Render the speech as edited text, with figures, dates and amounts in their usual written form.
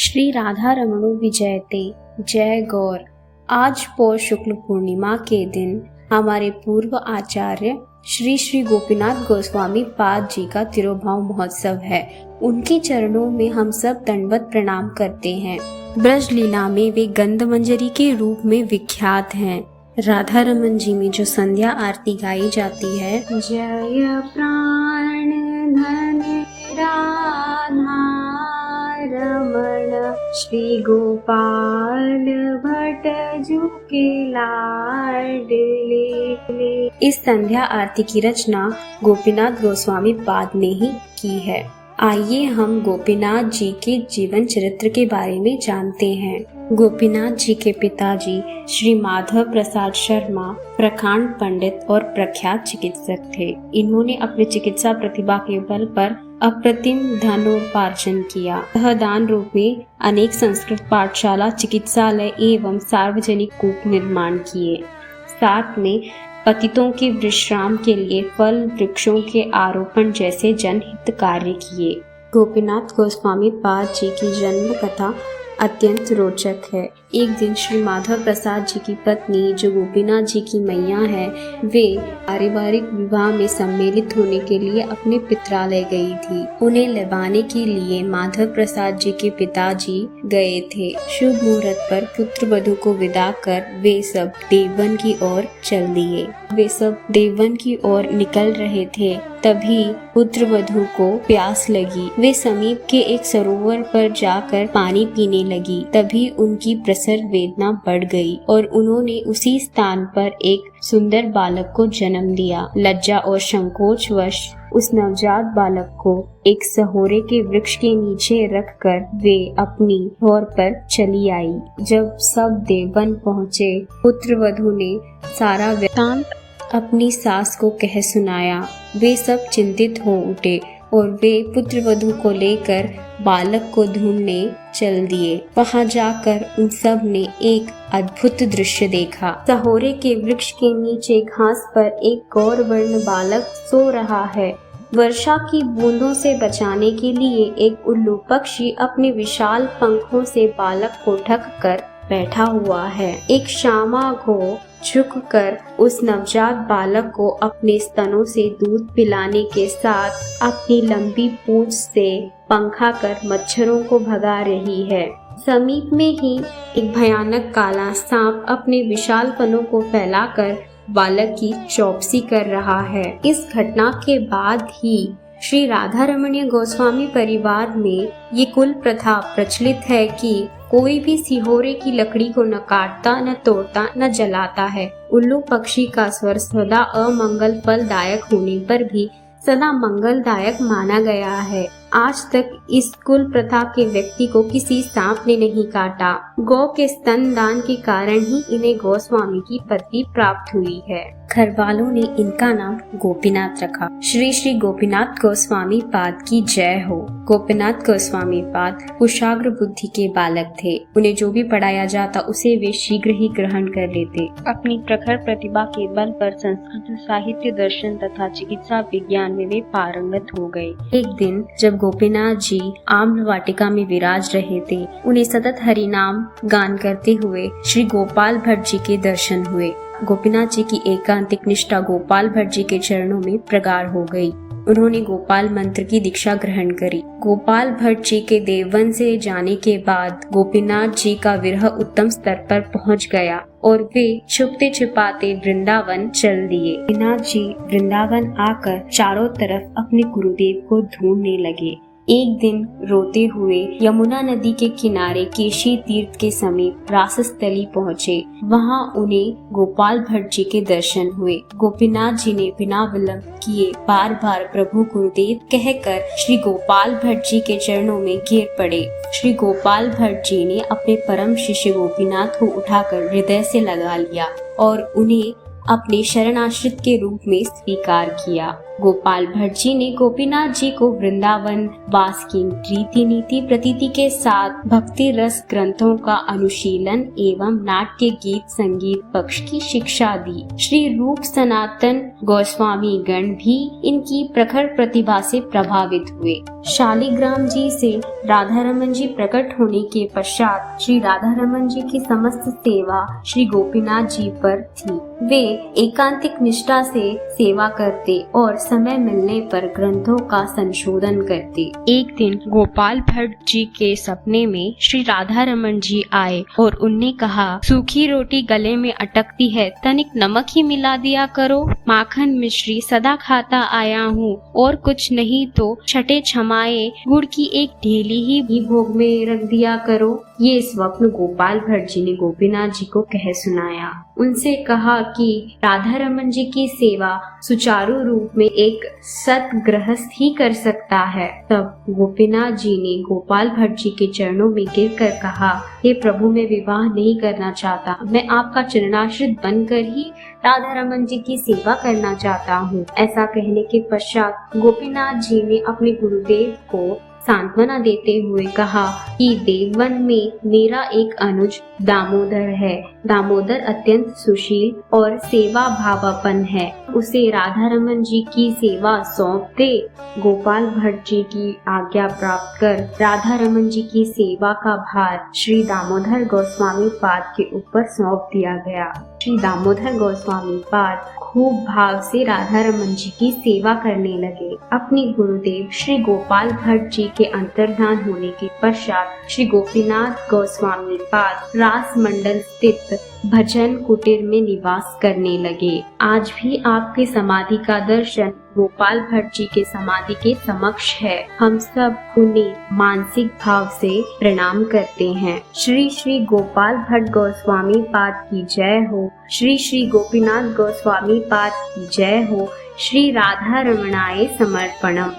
श्री राधा रमणो विजयते। जय गौर। आज पौष शुक्ल पूर्णिमा के दिन हमारे पूर्व आचार्य श्री श्री गोपीनाथ गोस्वामी पाद जी का तिरुभाव महोत्सव है। उनके चरणों में हम सब दंडवत प्रणाम करते हैं। ब्रज लीला में वे गंध मंजरी के रूप में विख्यात हैं। राधा रमन जी में जो संध्या आरती गाई जाती है, जय प्राण धन राधा रमण श्री गोपाल भट्ट जू के लाडले। इस संध्या आरती की रचना गोपीनाथ गोस्वामी पाद ने ही की है। आइए हम गोपीनाथ जी के जीवन चरित्र के बारे में जानते हैं। गोपीनाथ जी के पिताजी श्री माधव प्रसाद शर्मा प्रकांड पंडित और प्रख्यात चिकित्सक थे। इन्होंने अपनी चिकित्सा प्रतिभा के बल पर अप्रतिम धनोपार्जन किया। यह दान रूप में अनेक संस्कृत पाठशाला, चिकित्सालय एवं सार्वजनिक कूप निर्माण किए। साथ में पतितों के विश्राम के लिए फल वृक्षों के आरोपण जैसे जनहित कार्य किए। गोपीनाथ गोस्वामी पाद जी की जन्म कथा अत्यंत रोचक है। एक दिन श्री माधव प्रसाद जी की पत्नी, जो गोपीनाथ जी की मैया है, वे पारिवारिक विवाह में सम्मिलित होने के लिए अपने पितरालय गई थी। उन्हें लबाने के लिए माधव प्रसाद जी के पिताजी गए थे। शुभ मुहूर्त पर पुत्र वधू को विदा कर वे सब देववन की ओर चल दिए। वे सब देववन की ओर निकल रहे थे, तभी पुत्र वधू को प्यास लगी। वे समीप के एक सरोवर पर जाकर पानी पीने लगी। तभी उनकी प्रसर वेदना बढ़ गई और उन्होंने उसी स्थान पर एक सुंदर बालक को जन्म दिया। लज्जा और संकोच वश उस नवजात बालक को एक सहोरे के वृक्ष के नीचे रखकर वे अपनी ठौर पर चली आई। जब सब देववन पहुँचे, पुत्र वधू ने सारा वृत्तांत अपनी सास को कह सुनाया। वे सब चिंतित हो उठे और वे पुत्र वधू को लेकर बालक को ढूंढने चल दिए। वहां जाकर उन सब ने एक अद्भुत दृश्य देखा। सहोरे के वृक्ष के नीचे घास पर एक गौरवर्ण बालक सो रहा है। वर्षा की बूंदों से बचाने के लिए एक उल्लू पक्षी अपने विशाल पंखों से बालक को ढक कर बैठा हुआ है। एक श्यामा घो झुककर उस नवजात बालक को अपने स्तनों से दूध पिलाने के साथ अपनी लंबी पूंछ से पंखा कर मच्छरों को भगा रही है। समीप में ही एक भयानक काला सांप अपने विशाल फनों को फैलाकर बालक की चौकसी कर रहा है। इस घटना के बाद ही श्री राधा रमणीय गोस्वामी परिवार में ये कुल प्रथा प्रचलित है कि कोई भी सिहोरे की लकड़ी को न काटता, न तोड़ता, न जलाता है। उल्लू पक्षी का स्वर सदा अमंगल फलदायक होने पर भी सदा मंगलदायक माना गया है। आज तक इस कुल प्रथा के व्यक्ति को किसी सांप ने नहीं काटा। गौ के स्तन दान के कारण ही इन्हें गोस्वामी की पदवी प्राप्त हुई है। घर वालों ने इनका नाम गोपीनाथ रखा। श्री श्री गोपीनाथ गोस्वामी पाद की जय हो। गोपीनाथ गोस्वामी पाद कुशाग्र बुद्धि के बालक थे। उन्हें जो भी पढ़ाया जाता उसे वे शीघ्र ही ग्रहण कर लेते। अपनी प्रखर प्रतिभा के बल पर संस्कृत साहित्य, दर्शन तथा चिकित्सा विज्ञान में वे पारंगत हो गए। एक दिन जब गोपीनाथ जी आम्र वाटिका में विराज रहे थे, उन्हें सतत हरि नाम गान करते हुए श्री गोपाल भट्ट जी के दर्शन हुए। गोपीनाथ जी की एकांतिक निष्ठा गोपाल भट्ट जी के चरणों में प्रगाढ़ हो गई। उन्होंने गोपाल मंत्र की दीक्षा ग्रहण करी। गोपाल भट्ट जी के देववन से जाने के बाद गोपीनाथ जी का विरह उत्तम स्तर पर पहुंच गया और वे छुपते छिपाते वृंदावन चल दिए। गोपीनाथ जी वृंदावन आकर चारों तरफ अपने गुरुदेव को ढूंढने लगे। एक दिन रोते हुए यमुना नदी के किनारे केशी तीर्थ के समीप रासस्थली पहुँचे। वहाँ उन्हें गोपाल भट्ट जी के दर्शन हुए। गोपीनाथ जी ने बिना विलंब किए बार बार प्रभु गुरुदेव कहकर श्री गोपाल भट्ट जी के चरणों में गिर पड़े। श्री गोपाल भट्ट जी ने अपने परम शिष्य गोपीनाथ को उठाकर हृदय से लगा लिया और उन्हें अपने शरणाश्रित के रूप में स्वीकार किया। गोपाल भट्ट जी ने गोपीनाथ जी को वृंदावन वास की रीति नीति प्रतीति के साथ भक्ति रस ग्रंथों का अनुशीलन एवं नाट्य गीत संगीत पक्ष की शिक्षा दी। श्री रूप सनातन गोस्वामी गण भी इनकी प्रखर प्रतिभा से प्रभावित हुए। शालिग्राम जी से राधा रमन जी प्रकट होने के पश्चात श्री राधा रमन जी की समस्त सेवा श्री गोपीनाथ जी पर थी। वे एकांतिक निष्ठा से सेवा करते और समय मिलने पर ग्रंथों का संशोधन करते। एक दिन गोपाल भट्ट जी के सपने में श्री राधा रमन जी आए और उनने कहा, सूखी रोटी गले में अटकती है, तनिक नमक ही मिला दिया करो। माखन मिश्री सदा खाता आया हूँ और कुछ नहीं तो छठे छमाए गुड़ की एक ढेली ही भी भोग में रख दिया करो। ये स्वप्न गोपाल भट्ट जी ने गोपीनाथ जी को कह सुनाया। उनसे कहा कि राधा रमन जी की सेवा सुचारू रूप में एक सत गृहस्थ ही कर सकता है। तब गोपीनाथ जी ने गोपाल भट्ट जी के चरणों में गिरकर कहा, हे प्रभु, मैं विवाह नहीं करना चाहता, मैं आपका चरणाश्रित बनकर ही राधा रमन जी की सेवा करना चाहता हूँ। ऐसा कहने के पश्चात गोपीनाथ जी ने अपने गुरुदेव को सांत्वना देते हुए कहा कि देववन में मेरा एक अनुज दामोदर है। दामोदर अत्यंत सुशील और सेवा भावापन है, उसे राधा रमन जी की सेवा सौंप दे। गोपाल भट्ट जी की आज्ञा प्राप्त कर राधा रमन जी की सेवा का भार श्री दामोदर गोस्वामी पाद के ऊपर सौंप दिया गया। श्री दामोदर गोस्वामी पाद खूब भाव से राधा रमन जी की सेवा करने लगे। अपने गुरुदेव श्री गोपाल भट्ट जी के अंतर्धान होने के पश्चात श्री गोपीनाथ गोस्वामी पाद रास मंडल स्थित भजन कुटीर में निवास करने लगे। आज भी आपकी समाधि का दर्शन गोपाल भट्ट जी के समाधि के समक्ष है। हम सब उन्हें मानसिक भाव से प्रणाम करते हैं। श्री श्री गोपाल भट्ट गोस्वामी पाद की जय हो। श्री श्री गोपीनाथ गोस्वामी पाद की जय हो। श्री राधा रमणाय समर्पणम।